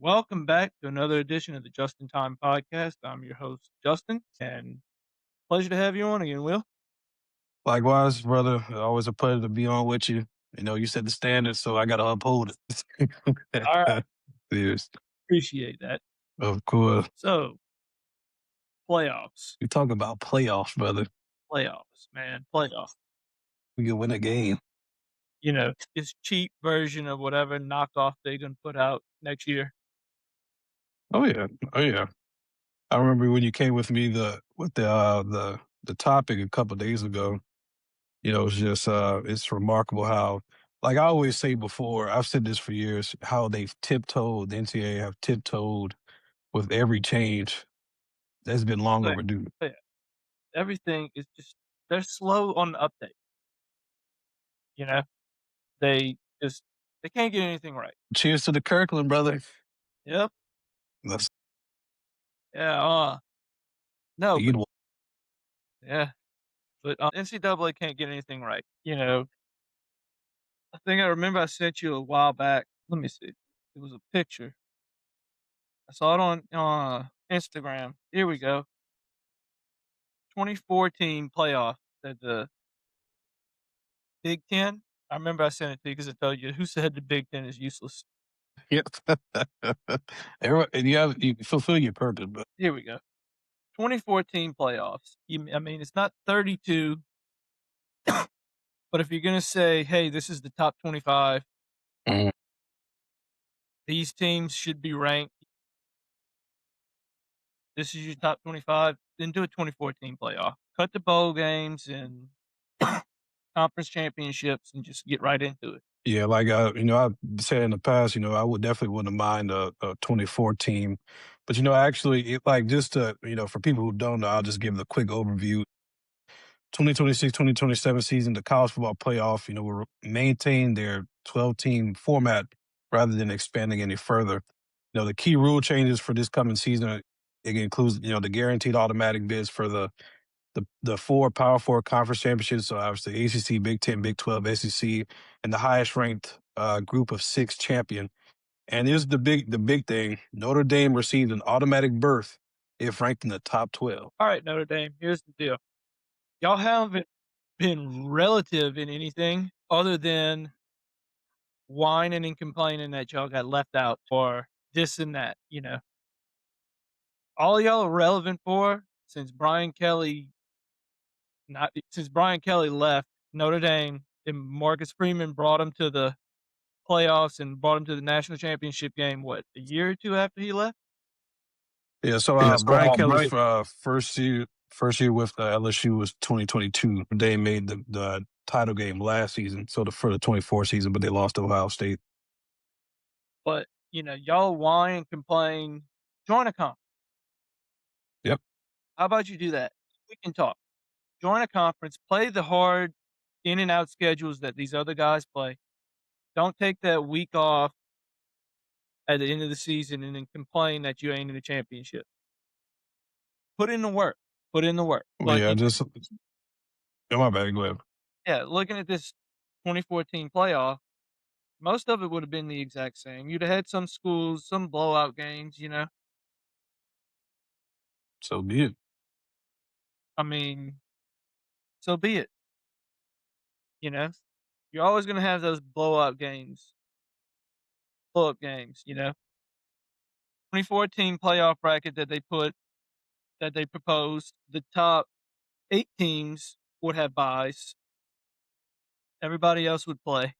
Welcome back to another edition of the Just in Time podcast. I'm your host, Justin, and pleasure to have you on again, Will. Likewise, brother. Always a pleasure to be on with you. You set the standard, so I got to uphold it. All right. Yes, Appreciate that. of course. So, playoffs, You talk about playoffs, brother. playoffs, man, playoffs. We can win a game. This cheap version of whatever knockoff they're going to put out next year. Oh yeah, oh yeah. I remember when you came with me the topic a couple of days ago. It's just it's remarkable how, like I always say before, I've said this for years, how they've tiptoed. The NCAA have tiptoed with every change. That's been long But, overdue. yeah, everything is just, they're slow on the update. You know, they just, they can't get anything right. Cheers to the Kirkland, brother. Yep. Let's Yeah. No, but eat. yeah. But NCAA can't get anything right. I think I remember I sent you a while back. Let me see. It was a picture. I saw it on Instagram. Here we go. 2014 playoff at the Big Ten. I remember I sent it to you because I told you who said the Big Ten is useless. Yep. And you fulfill your purpose, but Here we go. 2014 playoffs. I mean, it's not 32, but if you're gonna say, "Hey, this is the top 25," mm, these teams should be ranked. This is your top 25. Then do a 2014 playoff. Cut the bowl games and conference championships and just get right into it. yeah, like I've said in the past, I would definitely wouldn't mind a 2014, but actually, like just to for people who don't know, I'll just give a quick overview. 2026-2027 season, the college football playoff, will maintain their 12-team format rather than expanding any further. The key rule changes for this coming season, it includes, the guaranteed automatic bids for the four Power Four conference championships. So obviously ACC, Big Ten, Big 12, SEC, and the highest ranked group of six champion. And here's the big thing: Notre Dame received an automatic berth if ranked in the top 12. All right, Notre Dame, here's the deal. Y'all haven't been relative in anything other than whining and complaining that y'all got left out for this and that, All y'all are relevant for since Brian Kelly left Notre Dame and Marcus Freeman brought him to the playoffs and brought him to the national championship game, what, a year or two after he left? Yeah, so Yeah, so Brian Kelly's Brian first year with LSU was 2022. They made the title game last season, so for the 24 season, but they lost to Ohio State. But, y'all whine and complain, join a conference. Yep. How about you do that? We can talk. Join a conference, play the hard in and out schedules that these other guys play. Don't take that week off at the end of the season and then complain that you ain't in the championship. Put in the work. Put in the work. Well, yeah, just my bad. Go ahead. Yeah, looking at this 2014 playoff, most of it would have been the exact same. You'd have had some schools, some blowout games, So be it. I mean, so be it. You know, you're always going to have those blowout games, blow up games, 2014 playoff bracket that they proposed, the top 8 teams would have buys. Everybody else would play.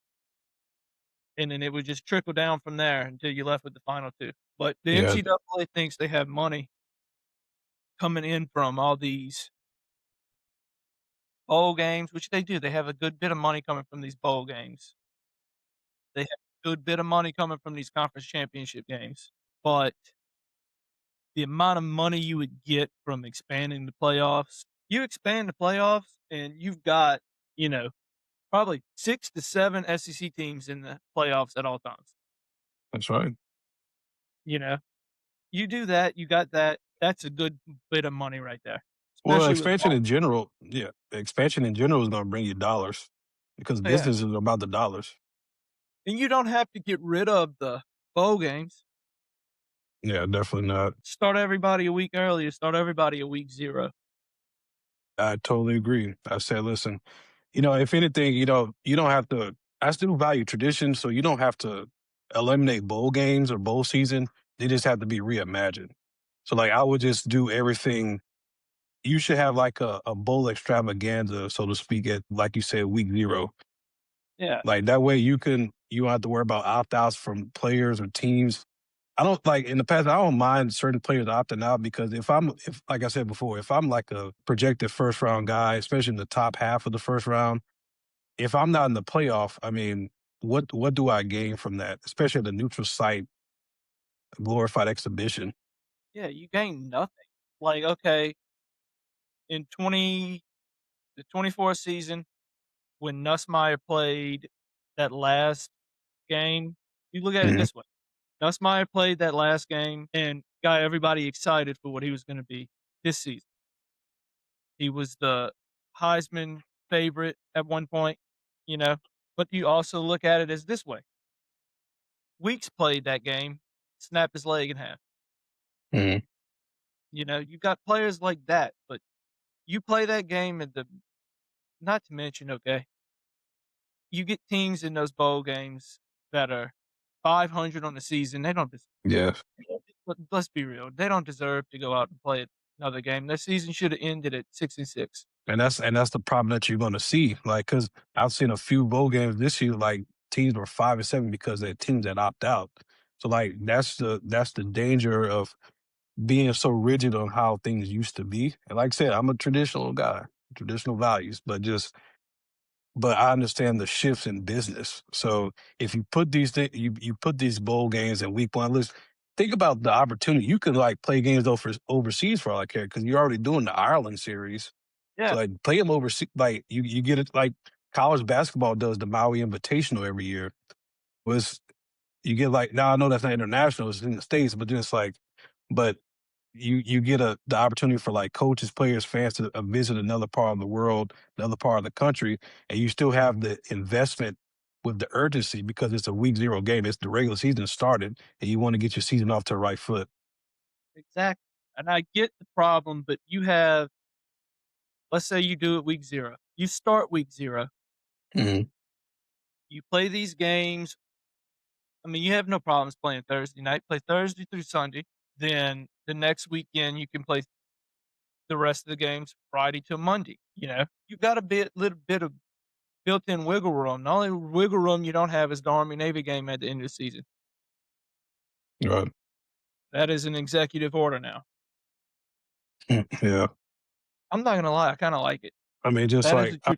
And then it would just trickle down from there until you left with the final 2. But the Yeah. NCAA thinks they have money coming in from all these bowl games, which they do. They have a good bit of money coming from these bowl games. They have a good bit of money coming from these conference championship games. But the amount of money you would get from expanding the playoffs, you expand the playoffs and you've got, probably 6 to 7 SEC teams in the playoffs at all times. That's right. You do that, you got that. That's a good bit of money right there. Well, Especially with expansion in general, yeah, expansion in general is going to bring you dollars because yeah. business is about the dollars. And you don't have to get rid of the bowl games. Yeah, definitely not. Start everybody a week earlier, start everybody at week 0. I totally agree. I said, listen, if anything, you don't have to. I still value tradition, so you don't have to eliminate bowl games or bowl season. They just have to be reimagined. So, like, I would just do everything. You should have like a bowl extravaganza, so to speak, at like you said, week 0. Yeah, Like that way, you don't have to worry about opt outs from players or teams. I don't like in the past. I don't mind certain players opting out because if like I said before, if I'm like a projected first round guy, especially in the top half of the first round, if I'm not in the playoff, I mean, what do I gain from that? Especially at the neutral site, glorified exhibition. yeah, you gain nothing. Like, okay, in 24 season, when Nussmeier played that last game, you look at it Hmm. this way. Nussmeier played that last game and got everybody excited for what he was gonna be this season. He was the Heisman favorite at one point, you know, but you also look at it as this way. Weeks played that game, snapped his leg in half. Hmm. You've got players like that, but you play that game at the not to mention, okay, you get teams in those bowl games that are 500 on the season. They don't des Yeah, let's be real. They don't deserve to go out and play another game. Their season should have ended at 6-6. and that's the problem that you're going to see. Like, because I've seen a few bowl games this year, like teams were 5-7 because they're teams that opt out. So like that's the danger of being so rigid on how things used to be. And like I said, I'm a traditional guy, traditional values, but I understand the shifts in business. So if you put you put these bowl games in week 1, let's think about the opportunity. You can like play games overseas for all I care because you're already doing the Ireland series. So Yeah, like play them overseas. Like you get it like college basketball does the Maui Invitational every year. Was you get like now I know that's not international, it's in the States, but just like but you get the opportunity for like coaches, players, fans to visit another part of the world, another part of the country, and you still have the investment with the urgency because it's a week 0 game. It's the regular season started, and you want to get your season off to the right foot. exactly. And I get the problem, but you have let's say you do it week 0. You start week 0. Hmm. You play these games. I mean, you have no problems playing Thursday night. Play Thursday through Sunday. Then the next weekend, you can play the rest of the games Friday to Monday. You've got a little bit of built-in wiggle room. The only wiggle room you don't have is the Army Navy game at the end of the season. Right. That is an executive order now. Yeah. I'm not gonna lie, I kinda like it. I mean, just That is like a true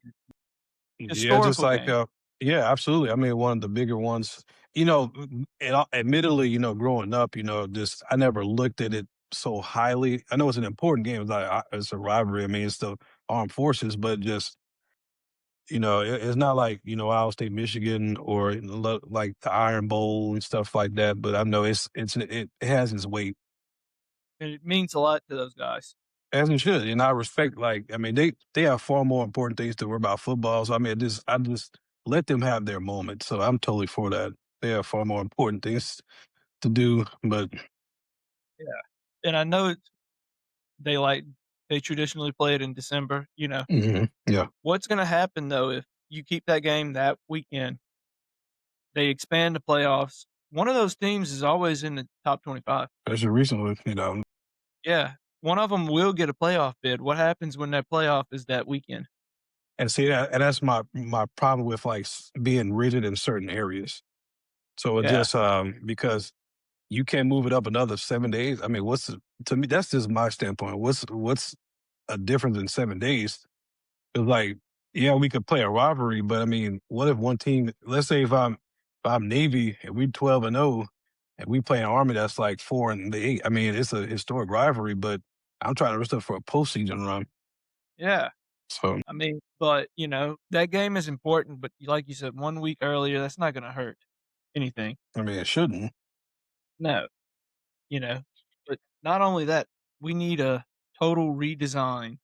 yeah, just historical like game. yeah, absolutely. I mean, one of the bigger ones. Admittedly, growing up, just I never looked at it so highly. I know it's an important game. It's a rivalry. I mean, it's the armed forces, but just it's not like Ohio State, Michigan, or like the Iron Bowl and stuff like that. But I know it has its weight, And it means a lot to those guys. as it should. And I respect, like, I mean, they have far more important things to worry about football. So I mean, I just let them have their moment. So I'm totally for that. They have far more important things to do. But Yeah. And I know they like they traditionally play it in December. mhm, yeah, What's gonna happen though if you keep that game that weekend, they expand the playoffs, one of those teams is always in the top 25. especially recently, Yeah. One of them will get a playoff bid. What happens when that playoff is that weekend? and see that, and that's my problem with like being rigid in certain areas. So it Yeah. just because you can't move it up another 7 days. I mean, to me? That's just my standpoint. What's a difference in 7 days? It's like, yeah, we could play a rivalry, but I mean, what if one team? Let's say if I'm Navy and we 12-0, and we play an Army that's like 4-8. I mean, it's a historic rivalry, but I'm trying to rest up for a postseason run. Yeah. So I mean, but, that game is important, but like you said, 1 week earlier, that's not gonna hurt anything. I mean, it shouldn't. No, you know? But not only that, we need a total redesign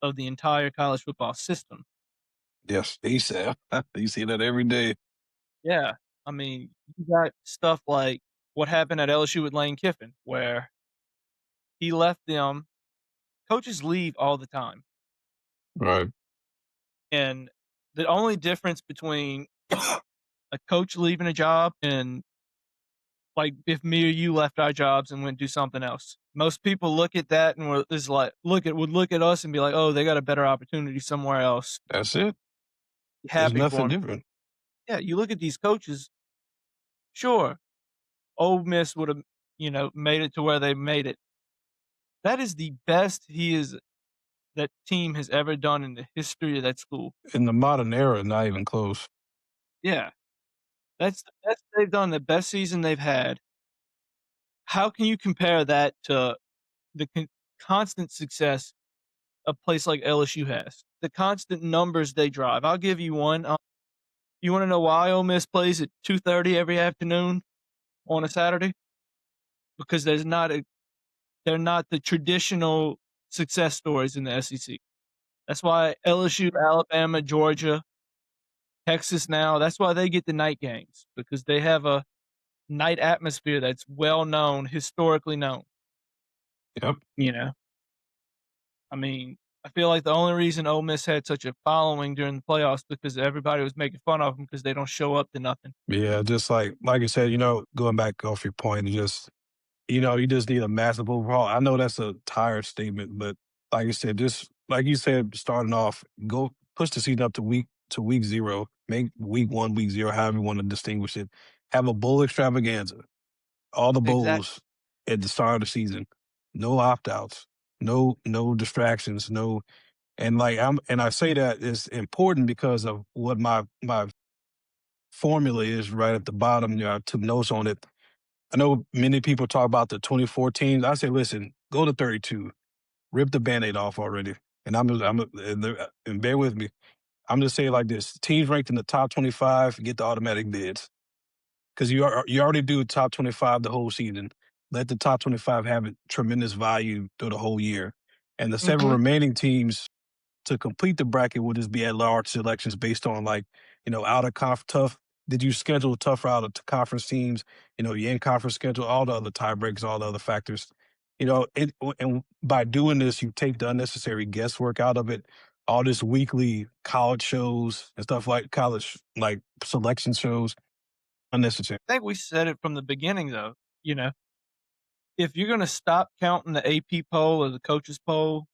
of the entire college football system. Yes, ASAP. You see that every day. Yeah. I mean, you got stuff like what happened at LSU with Lane Kiffin, where he left them. Coaches leave all the time, Right. and the only difference between a coach leaving a job and, like, if me or you left our jobs and went do something else. Most people look at that and is like would look at us and be like, "Oh, they got a better opportunity somewhere else." That's it. Be There's happy for nothing them. different Yeah, you look at these coaches, sure, Ole Miss would have, made it to where they made it. That is the best that team has ever done in the history of that school. in the modern era. Not even close. Yeah, that's the best they've done, the best season they've had. How can you compare that to the constant success a place like LSU has? The constant numbers they drive. I'll give you one. You wanna know why Ole Miss plays at 2:30 every afternoon on a Saturday? Because they're not the traditional success stories in the SEC. That's why LSU, Alabama, Georgia, Texas now, that's why they get the night games, because they have a night atmosphere that's well known, historically known, Yep. you know? I mean, I feel like the only reason Ole Miss had such a following during the playoffs because everybody was making fun of them because they don't show up to nothing. Yeah, just like you said, going back off your point, you just need a massive overhaul. I know that's a tired statement, but like you said, just like you said, starting off, go push the season up to week zero, make week one, week zero, however you want to distinguish it. Have a bowl extravaganza, all the Exact bowls at the start of the season, no opt outs, no distractions, no, and I say that is important because of what my formula is right at the bottom. I took notes on it. I know many people talk about the 24 teams. I say, listen, go to 32, rip the band-aid off already. And bear with me. I'm just saying like this: teams ranked in the top 25 get the automatic bids because you already do top 25 the whole season. Let the top 25 have a tremendous value through the whole year, and the seven Mhm. remaining teams to complete the bracket will just be at large selections based on out of tough. Did you schedule tougher out of conference teams? Your in conference schedule, all the other tiebreaks, all the other factors. And by doing this, you take the unnecessary guesswork out of it. All this weekly college shows and stuff like college like selection shows, unnecessary. I think we said it from the beginning though, you know, if you're gonna stop counting the AP poll or the coaches poll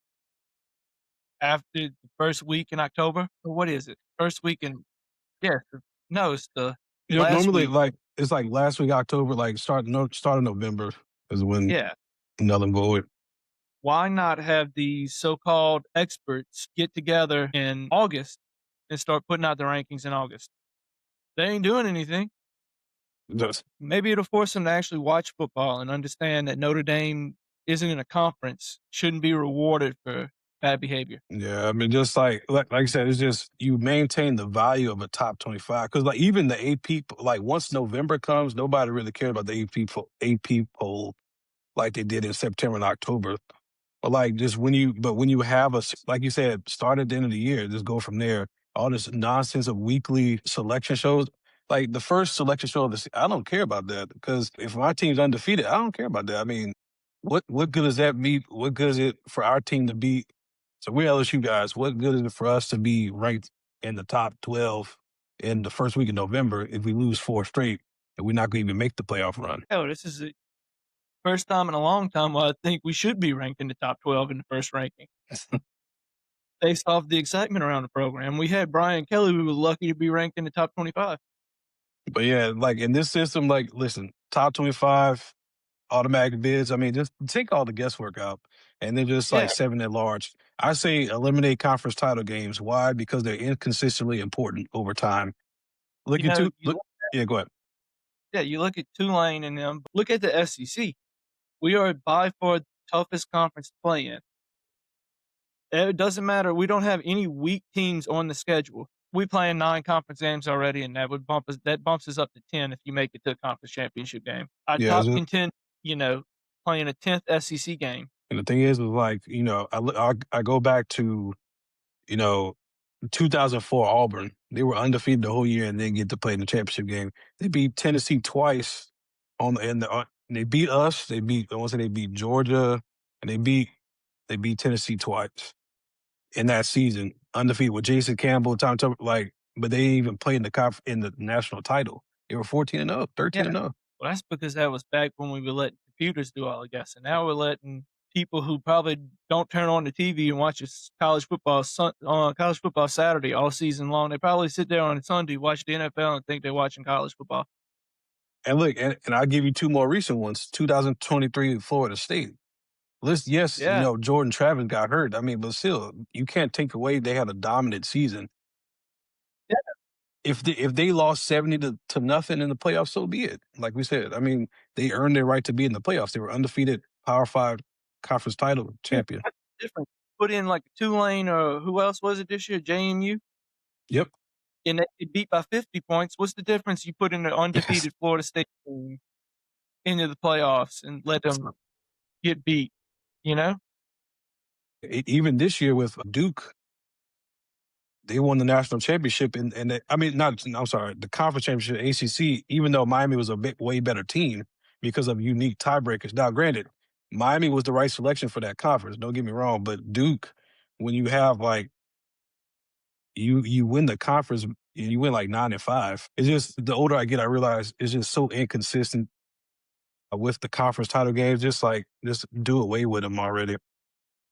after the first week in October, or what is it? First week in yeah, no, it's the last Normally week. like it's like last week October, like start of November is when Yeah. null and void. Why not have these so-called experts get together in August and start putting out the rankings in August? They ain't doing anything. Just Maybe it'll force them to actually watch football and understand that Notre Dame isn't in a conference, shouldn't be rewarded for bad behavior. Yeah, I mean, just like I said, it's just you maintain the value of a top 25 because like even the AP like once November comes, nobody really cared about the AP poll like they did in September and October. But like just when you have like you said, start at the end of the year, just go from there. All this nonsense of weekly selection shows, like the first selection show of I don't care about that because if my team's undefeated, I don't care about that. I mean, what good is that me? What good is it for our team to be? So we're LSU guys. What good is it for us to be ranked in the top 12 in the first week of November if we lose four straight and we're not going to even make the playoff run? Hell, this is the first time in a long time where I think we should be ranked in the top 12 in the first ranking based off the excitement around the program. We had Brian Kelly, we were lucky to be ranked in the top 25. But yeah, like in this system, like listen, top 25 automatic bids. I mean, just take all the guesswork out and then just Yeah, like seven at large. I say eliminate conference title games. Why? Because they're inconsistently important over time. Look you at know, two. Look, yeah, go ahead. you look at Tulane and them, look at the SEC. We are by far the toughest conference to play in. It doesn't matter. We don't have any weak teams on the schedule. We play in 9 conference games already, and that bumps us up to 10 if you make it to a conference championship game. Our Yeah, top contend, playing a 10th SEC game. and the thing is like I go back to you know 2004 Auburn. They were undefeated the whole year and then get to play in the championship game. They beat Tennessee twice they beat us. I want to say they beat Georgia, and they beat Tennessee twice in that season, undefeated with Jason Campbell, Tom Tuber, like, but they didn't even play in the national title. They were 14-0, Yeah. 13-0. Well, that's because that was back when we were letting computers do all the guessing. Now we're letting people who probably don't turn on the TV and watch college football Saturday all season long. They probably sit there on Sunday, watch the NFL, and think they're watching college football. And look, and I'll give you two more recent ones. 2023 Florida State. Yes, Yeah. Jordan Travis got hurt. I mean, but still, you can't take away they had a dominant season. Yeah. If they lost 70 to nothing in the playoffs, so be it. Like we said, I mean, they earned their right to be in the playoffs. They were undefeated Power Five conference title Yeah. champion. That's the difference. Put in like Tulane or who else was it this year? JMU, Yep. and they get beat by 50 points. What's the difference? You put in an Yes. undefeated Florida State team into the playoffs and let them get beat, you know? Even this year with Duke, they won the national championship, I mean, not. I'm sorry, the conference championship, ACC. Even though Miami was a way better team because of unique tiebreakers. Now, granted, Miami was the right selection for that conference. Don't get me wrong, but Duke, when you have like you win the conference, you win like 9-5. It's just the older I get, I realize it's just so inconsistent with the conference title games. Just do away with them already.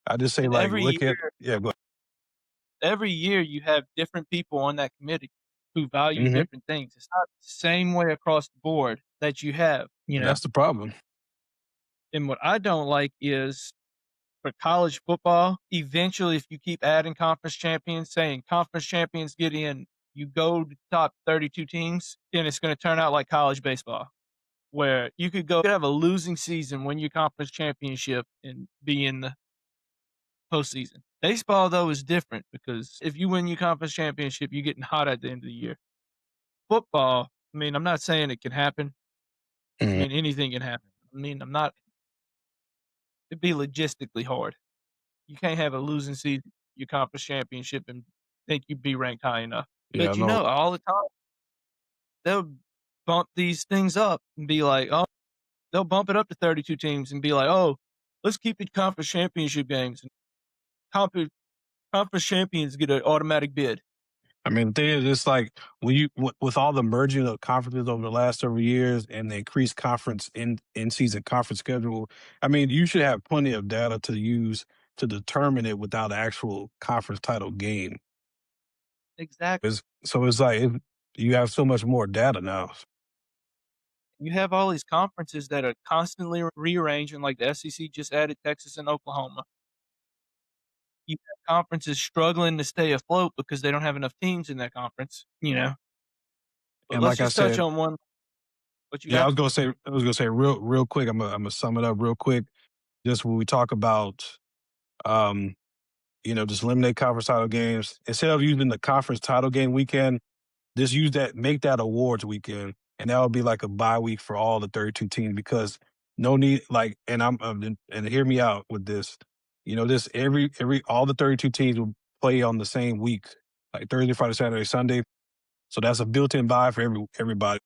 I just say And like look at go. every year you have different people on that committee who value Hmm. different things. It's not the same way across the board that you have, you know? That's the problem. And what I don't like is for college football, eventually, if you keep adding conference champions, saying conference champions get in, you go to the top 32 teams, then it's going to turn out like college baseball, where you could have a losing season, win your conference championship, and be in the postseason. Baseball, though, is different because if you win your conference championship, you're getting hot at the end of the year. Football, I mean, I'm not saying it can happen. I Mhm. mean, anything can happen. I mean, it'd be logistically hard. You can't have a losing season, your conference championship, and think you'd be ranked high enough. Yeah, But, no. all the time, they'll bump these things up and be like, "Oh," they'll bump it up to 32 teams and be like, "Oh, let's keep it conference championship games, and confer conference champions get an automatic bid." I mean, the thing is, it's like when with all the merging of conferences over the last several years and the increased conference in season conference schedule. I mean, you should have plenty of data to use to determine it without an actual conference title game. Exactly. It's like you have so much more data now. You have all these conferences that are constantly rearranging, like the SEC just added Texas and Oklahoma. You have conferences struggling to stay afloat because they don't have enough teams in that conference, you know? But And let's like I just touch said, on one. What you yeah, got? I was gonna say real quick. I'm gonna sum it up real quick. Just when we talk about um, just eliminate conference title games instead of using the conference title game weekend. Just make that awards weekend, and that would be like a bye week for all the 32 teams because no need like, and hear me out with this. This every all the 32 teams will play on the same week, like Thursday, Friday, Saturday, Sunday. So that's a built-in bye for everybody.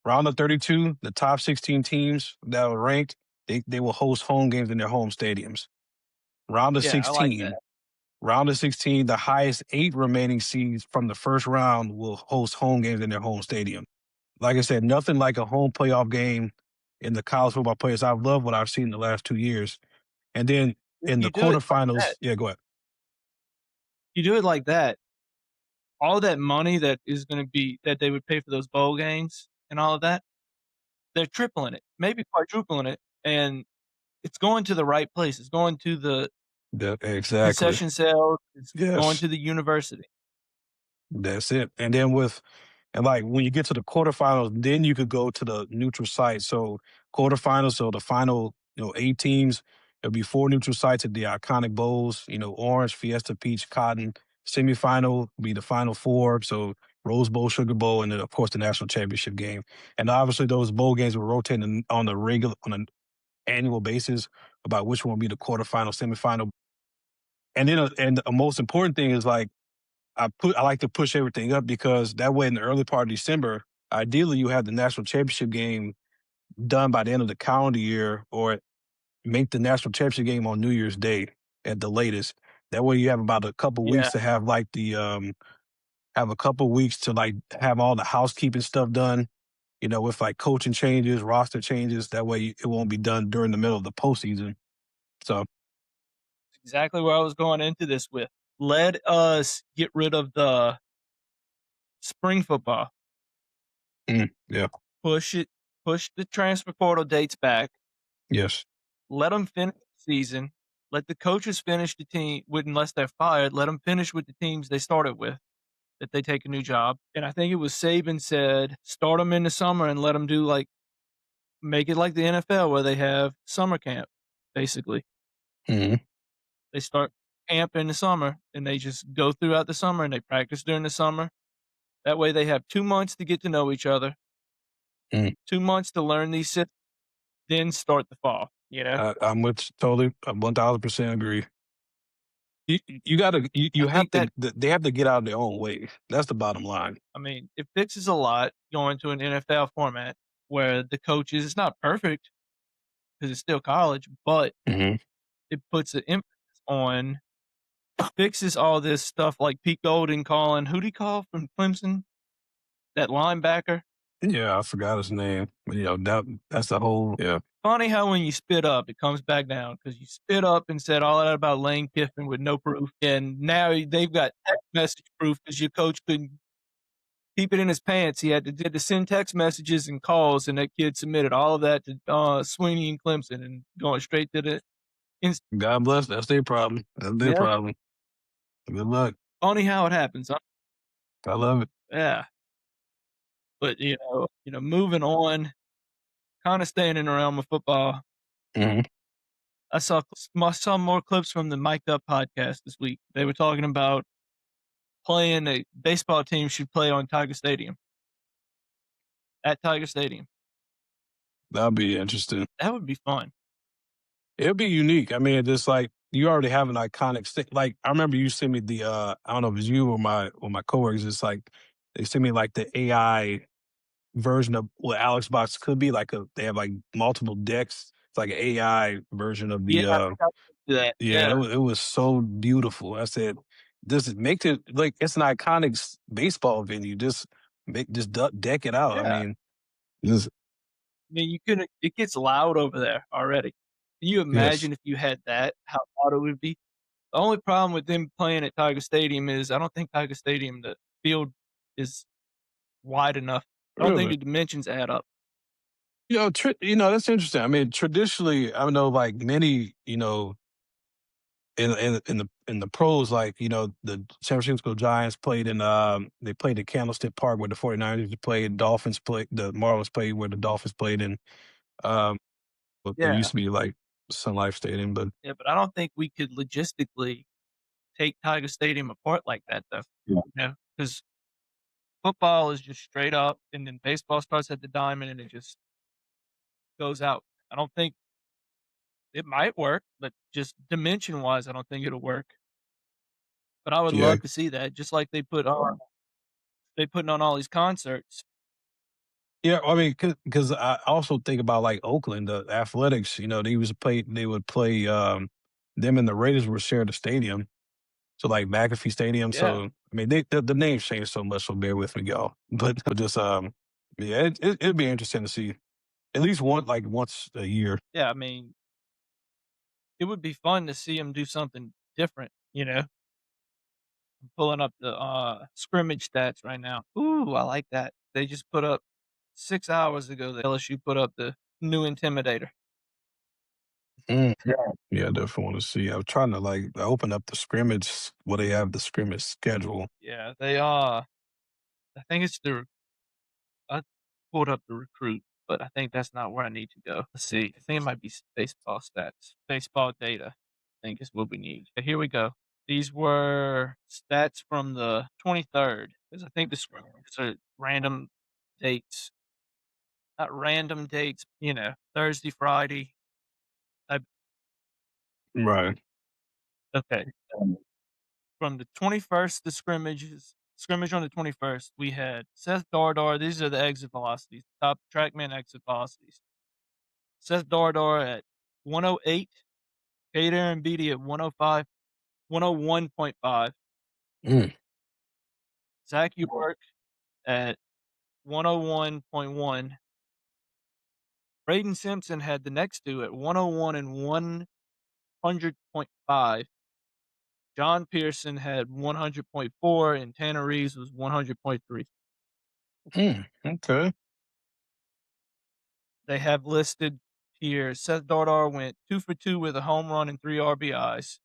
Round of 32, the top 16 teams that are ranked, they will host home games in their home stadiums. Round of Yeah, I like that. 16, Round of 16, the highest 8 remaining seeds from the first round will host home games in their home stadium. Like I said, nothing like a home playoff game in the college football playoffs. I've loved what I've seen in the last 2 years. And then If in the you do it like that quarterfinals, yeah, go ahead. you do it like that, all that money that is gonna be that they would pay for those bowl games and all of that, they're tripling it, maybe quadrupling it, and it's going to the right place. It's going to the Exactly. concession sales, it's going Yes, to the university. that's it. And like when you get to the quarterfinals, then you could go to the neutral site. So quarterfinals, so the final, 8 teams, there'll be 4 neutral sites at the iconic bowls, orange, fiesta, peach, cotton. Semifinal will be the final four. So Rose Bowl, Sugar Bowl, and then of course the national championship game. And obviously those bowl games will rotate on an annual basis about which one will be the quarterfinal, semifinal. And then and the most important thing is like I like to push everything up because that way in the early part of December, ideally you have the national championship game done by the end of the calendar year or make the national championship game on New Year's Day at the latest. That way you have about a couple Yeah, weeks to have like have a couple weeks to like have all the housekeeping stuff done, with like coaching changes, roster changes. That way it won't be done during the middle of the postseason. So, exactly where I was going into this with. Let us get rid of the spring football. yeah, Push it, push the transfer portal dates back. yes. Let them finish the season. Let the coaches finish the team with, unless they're fired, let them finish with the teams they started with, that they take a new job. And I think it was Saban said, start them in the summer and let them do like, make it like the NFL where they have summer camp, basically. hmm They start camp in the summer and they just go throughout the summer and they practice during the summer. That way they have 2 months to get to know each other, hmm 2 months to learn these systems, then start the fall, you know? I'm with totally 1000% agree. You gotta I you have think to that, they have to get out of their own way. That's the bottom line. I mean, it fixes a lot going to an NFL format where the coaches, it's not perfect because it's still college, but hmm it puts an emphasis on, fixes all this stuff like Pete Golding calling, who'd he call from Clemson? That linebacker. Yeah, I forgot his name, but that's the whole yeah. Funny how when you spit up, it comes back down because you spit up and said all that about Lane Kiffin with no proof, and now they've got text message proof because your coach couldn't keep it in his pants. He had to send text messages and calls, and that kid submitted all of that to Sweeney and Clemson, and going straight to the. It's God bless. That's their problem. That's their yeah, problem. Good luck. funny how it happens. Huh? I love it. Yeah, but moving on, kind of staying in the realm of football. hmm I saw more clips from the Mic'd Up podcast this week. They were talking about playing a baseball team should play on Tiger Stadium, at Tiger Stadium. That'll be interesting. That would be fun. It'll be unique. I mean, just like you already have an iconic like I remember you sent me the I don't know if it's you or my coworkers. It's like they sent me like the AI version of what Alex Box could be. They have like multiple decks. It's like an AI version of Yeah, the I think I do that. yeah, Yeah, it was so beautiful. I said, "This make it like it's an iconic baseball venue. Just deck it out." I yeah. mean, just I mean, you couldn't. It gets loud over there already. Can you yes, imagine if you had that, how loud it would be? The only problem with them playing at Tiger Stadium is I don't think Tiger Stadium, the field is wide enough. I don't think really. the dimensions add up. That's interesting. I mean, traditionally, I know like many, in the pros, like the San Francisco Giants played they played at Candlestick Park where the 49ers played, Dolphins played, the Marlins played where the Dolphins played, and um, what there used Yeah, to be like Sun Life Stadium, but yeah, but I don't think we could logistically take Tiger Stadium apart like that, though. yeah, Because football is just straight up, and then baseball starts at the diamond, and it just goes out. I don't think it might work, but just dimension wise, I don't think it'll work. But I would yeah, love to see that, just like they putting on all these concerts. yeah. I mean, because I also think about like Oakland, the Athletics. They would play them and the Raiders would share the stadium. So like McAfee Stadium. Yeah, So I mean, the names changed so much. So bear with me, y'all. But just yeah, it'd be interesting to see at least once a year. yeah. I mean, it would be fun to see them do something different. I'm pulling up the scrimmage stats right now. Ooh, I like that. They just put up 6 hours ago. The LSU put up the new Intimidator. Mm. Yeah, I definitely want to see. I was trying to like open up the scrimmage where they have the scrimmage schedule. Yeah, they I think it's the I pulled up the recruit, but I think that's not where I need to go. Let's see. I think it might be baseball stats, baseball data. I think is what we need. Okay, here we go. These were stats from the 23rd, because I think the screens are random dates, not random dates. Thursday, Friday. I, Right. okay, from the 21st, the scrimmage on the 21st. We had Seth Dardar. These are the exit velocities, top trackman exit velocities. Seth Dardar at 108, Kate Aaron Beatty at 105, 101.5, Mm, Zach York at 101.1. Braden Simpson had the next two at 101 and 100.5. John Pearson had 100.4, and Tanner Reeves was 100.3. okay. They have listed here Seth Dardar went 2 for 2 with a home run and 3 RBIs.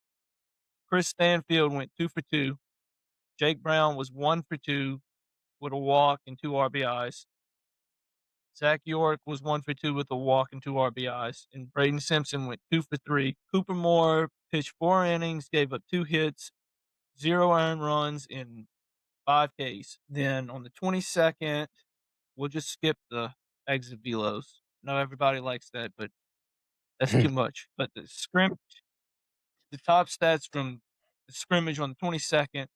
Chris Stanfield went 2 for 2. Jake Brown was 1 for 2 with a walk and 2 RBIs. Zach York was 1 for 2 with a walk and 2 RBIs. And Braden Simpson went 2 for 3. Cooper Moore pitched 4 innings, gave up 2 hits, 0 earned runs, and 5 Ks. Then on the 22nd, we'll just skip the exit velos. I know everybody likes that, but that's too much. But the top stats from the scrimmage on the 22nd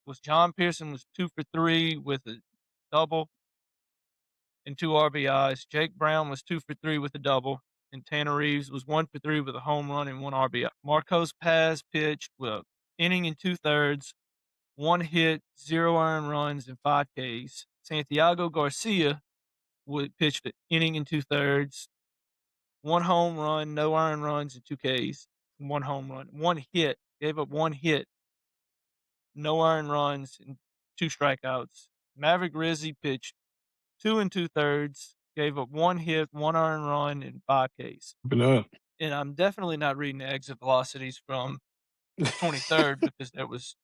was John Pearson was 2 for 3 with a double and 2 RBIs. Jake Brown was 2 for 3 with a double, and Tanner Reeves was 1 for 3 with a home run and 1 RBI. Marcos Paz pitched with inning and 2/3, 1 hit, 0 earned runs, and 5 Ks. Santiago Garcia would pitch the inning and 2/3, 1 home run, no earned runs, and 2 Ks. 1 home run, 1 hit, gave up 1 hit, no earned runs, and 2 strikeouts. Maverick Rizzi pitched 2 and 2/3, gave up 1 hit, 1 earned run, and 5 Ks. But, And I'm definitely not reading the exit velocities from the 23rd because there was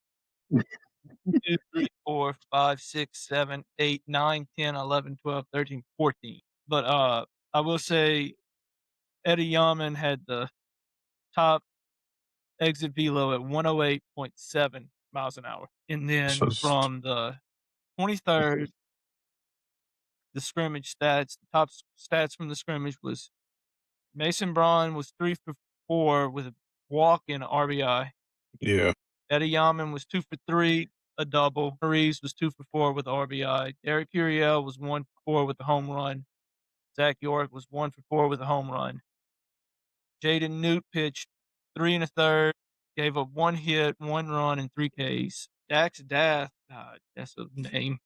2, 3, 4, 5, 6, 7, 8, 9, 10, 11, 12, 13, 14. But I will say Eddie Yaman had the top exit velo at 108.7 miles an hour. And so then it's- from the 23rd, the scrimmage stats, the top stats from the scrimmage was Mason Braun was 3 for 4 with a walk and a RBI. yeah. Eddie Yaman was 2 for 3, a double. Reeves was 2 for 4 with a RBI. Derek Uriel was 1 for 4 with a home run. Zach York was 1 for 4 with a home run. Jaden Newt pitched 3 1/3, gave up 1 hit, 1 run, and 3 Ks. Dax Dath, God, that's a name.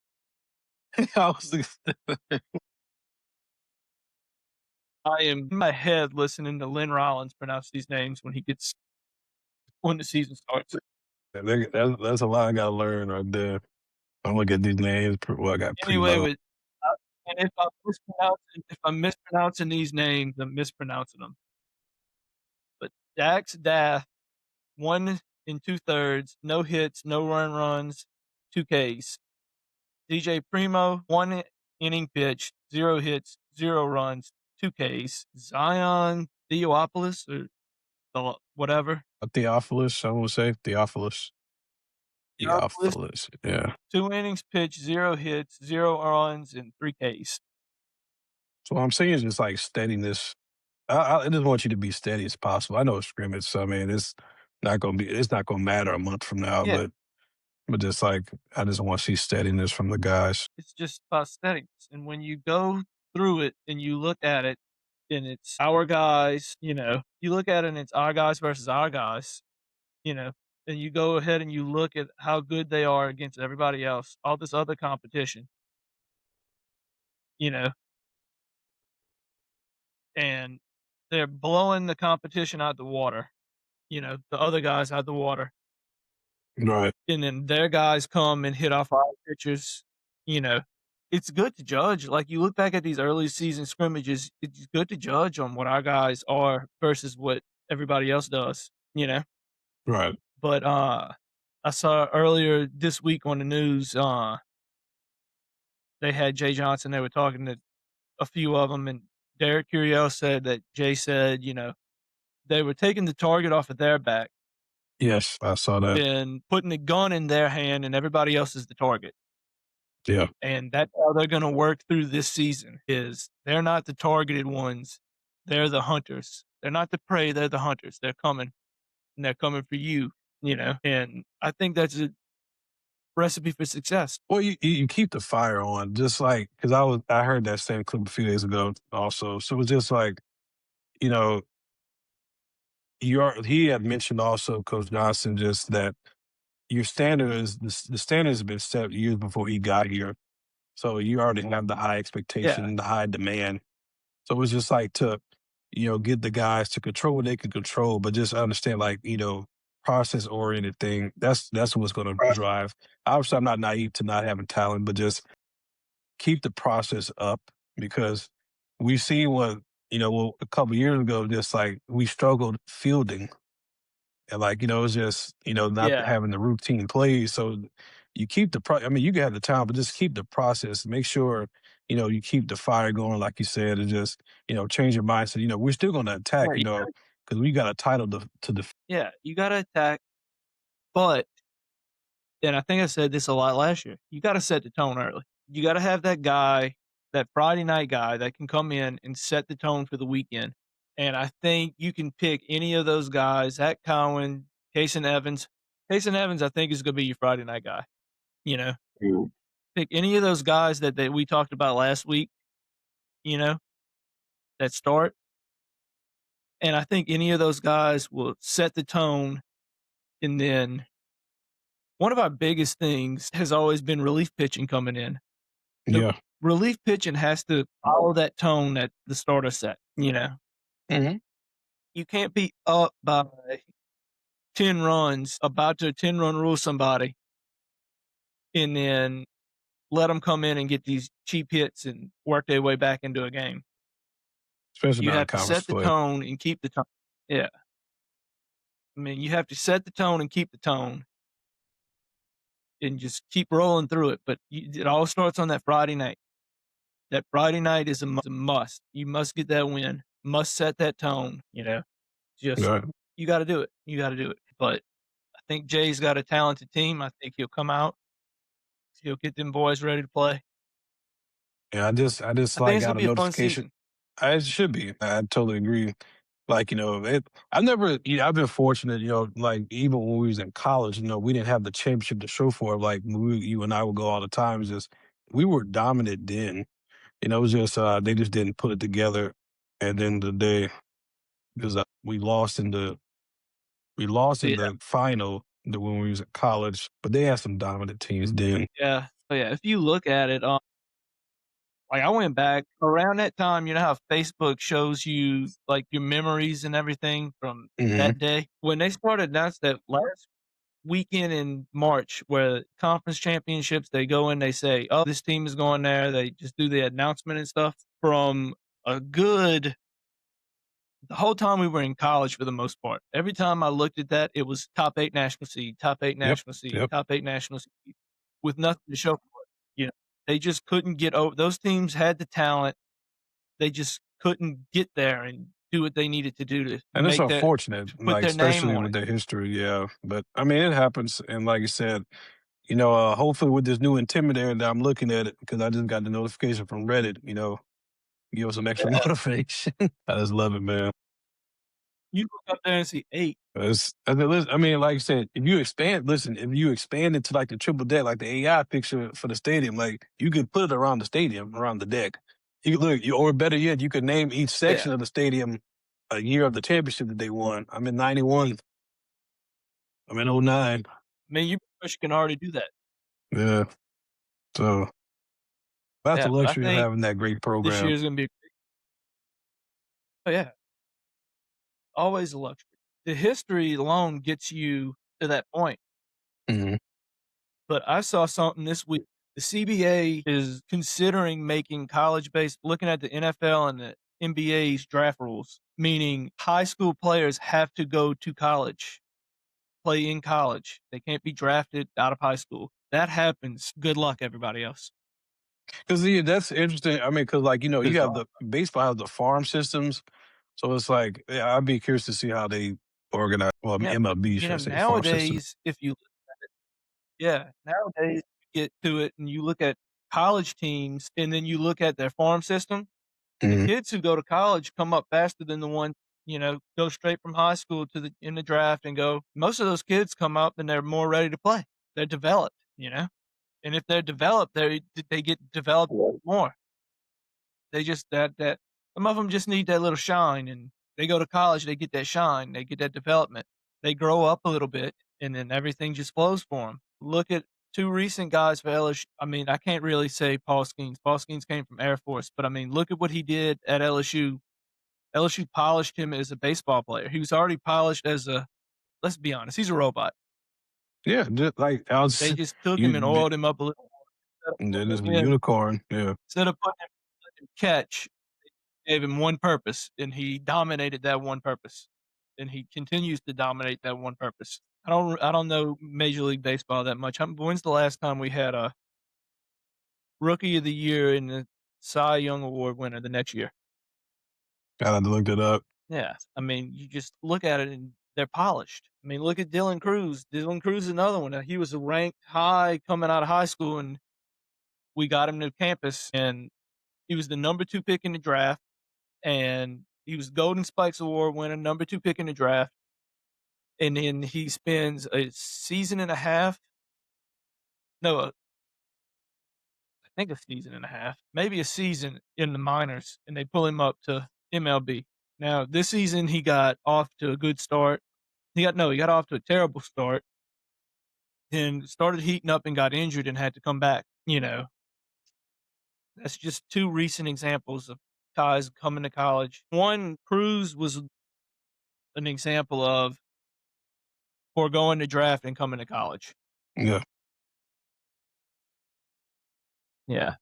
I was I am in my head listening to Lynn Rollins pronounce these names when the season starts. that's a lot I gotta learn right there. I'm looking at these names. Well, I got pretty Anyway, low. with and if I'm mispronouncing these names, I'm mispronouncing them. But Dax Dath, 1 and 2/3, no hits, no runs, 2 Ks. DJ Primo, 1 inning pitched, 0 hits, 0 runs, 2 Ks. Zion Theophilus or whatever. Theophilus, I would say Theophilus. Theophilus, Theophilus, yeah. 2 innings pitched, 0 hits, 0 runs, and 3 Ks. So what I'm saying is just like steadiness. I just want you to be steady as possible. I know it's scrimmage, so I mean it's not gonna matter a month from now, Yeah, but just like I just want to see steadiness from the guys. it's just about steadiness. And when you go through it and you look at it and it's our guys, you look at it and it's our guys versus our guys, you know, and you go ahead and you look at how good they are against everybody else, all this other competition, you know, and they're blowing the competition out the water, the other guys out the water. Right, And then their guys come and hit off our pitchers, you know. It's good to judge, like, you look back at these early season scrimmages, it's good to judge on what our guys are versus what everybody else does, you know? right. But, I saw earlier this week on the news, they had Jay Johnson, they were talking to a few of them, and Derek Curiel said that Jay said, they were taking the target off of their back Yes, I saw that. and putting a gun in their hand, and everybody else is the target. Yeah, And that's how they're gonna work through this season is they're not the targeted ones, they're the hunters. They're not the prey, they're the hunters. They're coming, and they're coming for you, and I think that's a recipe for success. well, you keep the fire on, just like because I heard that same clip a few days ago also. So it's just like you know, he had mentioned also, Coach Johnson, just that your standard is the standard has been set years before he got here. So you already have the high Yeah, expectation, the high demand. So it's just like to, get the guys to control what they can control, but just understand like, process oriented thing. That's what's gonna right. drive. Obviously I'm not naive to not having talent, but just keep the process up because we see what, a couple years ago, just like we struggled fielding and like, it's just, not Yeah, having the routine plays. So you keep I mean, you can have the talent, but just keep the process. Make sure, you keep the fire going, like you said, and just, change your mindset. We're still going to attack, right, because we got a title to defend. yeah, you gotta attack, but and I think I said this a lot last year, you gotta set the tone early. You gotta have that guy, that Friday night guy that can come in and set the tone for the weekend, and I think you can pick any of those guys, Zach Cowan, Kason Evans. Kason Evans, I think, is gonna be your Friday night guy, you know? Mm. Pick any of those guys that we talked about last week, you know, that start, and I think any of those guys will set the tone, and then one of our biggest things has always been relief pitching coming in. The Yeah. relief pitching has to follow that tone that the starter set, you know? Hmm. You can't be up by 10 runs, about to 10-run rule somebody, and then let them come in and get these cheap hits and work their way back into a game. Especially You not in have to conference set the play. tone and keep the tone. Yeah. I mean, you have to set the tone and keep the tone and just keep rolling through it, but it all starts on that Friday night. That Friday night is a must. You must get that win. Must set that tone, you know? Just Right. you gotta do it. You gotta do it. But I think Jay's got a talented team. I think he'll come out. He'll get them boys ready to play. Yeah, I just I think like it's got gonna a be a fun notification. season. It should be. I totally agree. Like, I've never, I've been fortunate, like even when we was in college, we didn't have the championship to show for it. Like you and I would go all the time. It's just, we were dominant then. It was just, they just didn't put it together. And then the day, because we lost in Yeah, the final when we was in college, but they had some dominant teams then. yeah. Oh, yeah, if you look at it, like, I went back around that time, you know how Facebook shows you, like, your memories and everything from Hmm. that day? When they started announcing that last weekend in March where conference championships, they go in, they say, "Oh, this team is going there." They just do the announcement and stuff from a good the whole time we were in college for the most part. Every time I looked at that, it was top 8 national seed, top 8 Yep. national seed, Yep. top 8 national seed with nothing to show for it, you know? They just couldn't get over those teams had the talent, they just couldn't get there and do what they needed to do to And it's make that unfortunate, to put like, their name especially on with it. their history, yeah. But I mean, it happens. And like you said, hopefully with this new intimidator that I'm looking at it, because I just got the notification from Reddit, give us some extra Yeah. motivation. I just love it, man. You look up there and see 8. I mean, like I said, if you expand it to like the triple deck, like the AI picture for the stadium, like you could put it around the stadium, around the deck. Or better yet, you could name each Yeah. section of the stadium a year of the championship that they won. I'm in '91. I'm in '09. I mean, you pretty much can already do that. Yeah. So that's the Yeah, but I luxury of think having that great this program. year's gonna be oh, yeah, always a luxury. The history alone gets you to that point. Mhm. But I saw something this week. The CBA is considering making college-based looking at the NFL and the NBA's draft rules, meaning high school players have to go to college, play in college. They can't be drafted out of high school. That happens. Good luck, everybody else. 'Cause, yeah, that's interesting. I mean, because like, you 'Cause, have the baseball has the farm systems, so it's like, yeah, I'd be curious to see how they organize well, yeah, but, MLB, you should I know, say, farm system. nowadays, if you yeah, nowadays, you get to it and you look at college teams and then you look at their farm system. The Mhm. kids who go to college come up faster than the one, go straight from high school to the in the draft and go most of those kids come up and they're more ready to play. They're developed, you know? And if they're developed, they get developed more. They just that some of them just need that little shine and They go to college, they get that shine, they get that development. They grow up a little bit, and then everything just flows for them. Look at 2 recent guys for LSU. I mean, I can't really say Paul Skeens. Paul Skeens came from Air Force, but I mean, look at what he did at LSU. LSU polished him as a baseball player. He was already polished as a, let's be honest, he's a robot. Yeah, just like I They was just took him and you oiled him up a little instead of that is a putting him in unicorn. Yeah. instead of putting him letting him catch, gave him one purpose, and he dominated that one purpose, and he continues to dominate that one purpose. I don't know Major League Baseball that much. When's the last time we had a Rookie of the Year and the Cy Young Award winner the next year? Gotta have to look that up. Yeah, I mean, you just look at it and they're polished. I mean, look at Dylan Cruz. Dylan Cruz is another one. He was ranked high coming out of high school, and we got him to campus, and he was the number 2 pick in the draft, and he was Golden Spikes Award winner, number 2 pick in the draft. And then he spends a season and a half, no, I think a season and a half, maybe a season in the minors, and they pull him up to MLB. Now, this season, he got off to a good start. He got off to a terrible start, then started heating up and got injured and had to come back. That's just 2 recent examples of guys coming to college. One, Cruz was an example of foregoing the draft and coming to college. Yeah. Yeah,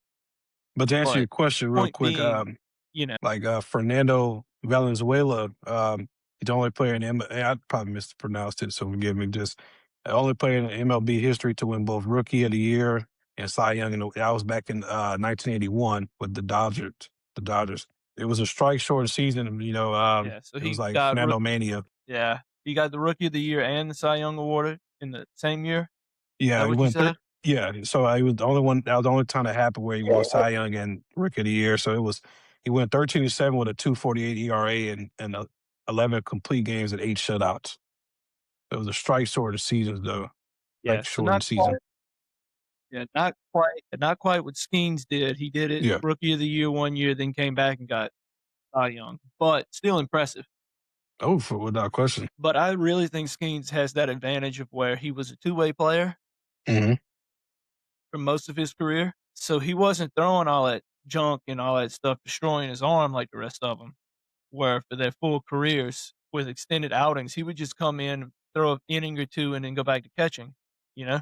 But to answer but your question real point quick, being, you know like Fernando Valenzuela, he's the only player in I probably mispronounced it, so forgive me. Just the only player in MLB history to win both Rookie of the Year and Cy Young. And that was back in 1981 with the Dodgers. The Dodgers. It was a strike short season. yeah, so It was he like got Fernando rookie Mania. yeah, he got the Rookie of the Year and the Cy Young Award in the same year? Is Yeah, that he what you went. said? Yeah, so he was the only one. That was the only time that happened where he won Cy Young and Rookie of the Year. So it was he went 13-7 with a 2.48 ERA and 11 complete games and 8 shutouts. It was a strike short of seasons though, Yeah, like so shortened season. not quite what Skeens did. He did it Yeah. Rookie of the Year 1 year, then came back and got Cy Young, but still impressive. Oh, for without question. But I really think Skeens has that advantage of where he was a two-way player Hmm. for most of his career, so he wasn't throwing all that junk and all that stuff, destroying his arm like the rest of them. Where for their full careers with extended outings, he would just come in, throw an inning or 2, and then go back to catching, you know?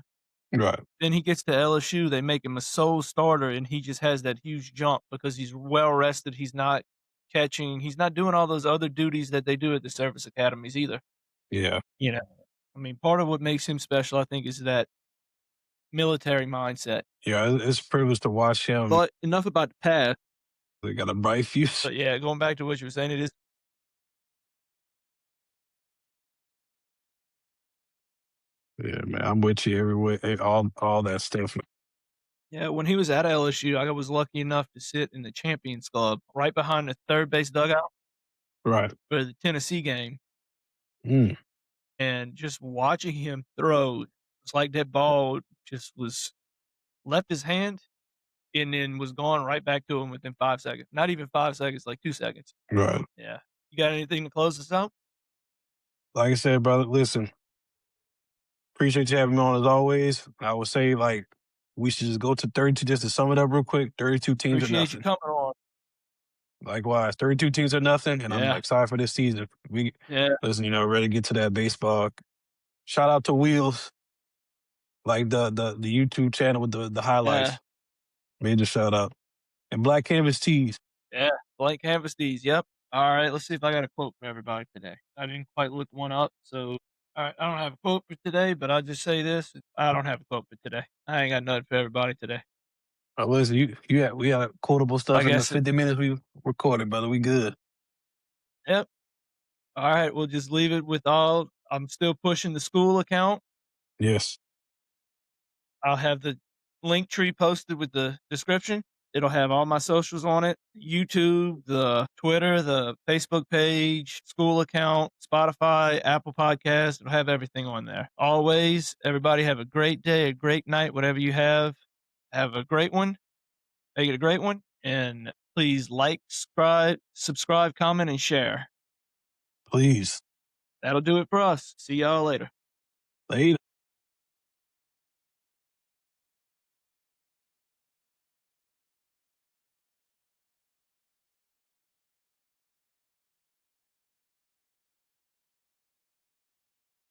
Right. Then he gets to LSU, they make him a sole starter, and he just has that huge jump because he's well rested, he's not catching, he's not doing all those other duties that they do at the service academies either, Yeah. you know? I mean, part of what makes him special, I think, is that military mindset. Yeah. It's a privilege to watch him. But enough about the past, They got a bright future. but yeah, going back to what you were saying, it is Yeah, man. I'm with you everywhere. All that stuff. yeah, when he was at LSU, I was lucky enough to sit in the Champions Club right behind the third base dugout Right. for the Tennessee game, Mm, and just watching him throw, it's like that ball just was left his hand and then was gone right back to him within 5 seconds. Not even 5 seconds, like 2 seconds. right. Yeah. You got anything to close us out? Like I said, brother, listen, appreciate you having me on as always. I would say like we should just go to 32 just to sum it up real quick. 32 teams or Appreciate you nothing. coming on. Likewise, 32 teams or nothing, and I'm Yeah. excited for this season. We Yeah. listen, ready to get to that baseball. Shout out to Wheels, like the YouTube channel with the Yeah. highlights. Major shout out. And Black Canvas Tees. Yeah. Blank canvas these. Yep. All right. Let's see if I got a quote for everybody today. I didn't quite look one up. So, all right. I don't have a quote for today, but I'll just say this. I don't have a quote for today. I ain't got nothing for everybody today. Listen, we got quotable I stuff in the guess, 50 minutes we recorded, brother. We good. yep. All right. We'll just leave it with I'm still pushing the school account. Yes. I'll have the link tree posted with the description. It'll have all my socials on it, YouTube, the Twitter, the Facebook page, school account, Spotify, Apple Podcast. It'll have everything on there. Always, everybody have a great day, a great night, whatever you have. Have a great one. Make it a great one. And please like, subscribe, comment, and share. Please. That'll do it for us. See y'all later. Later.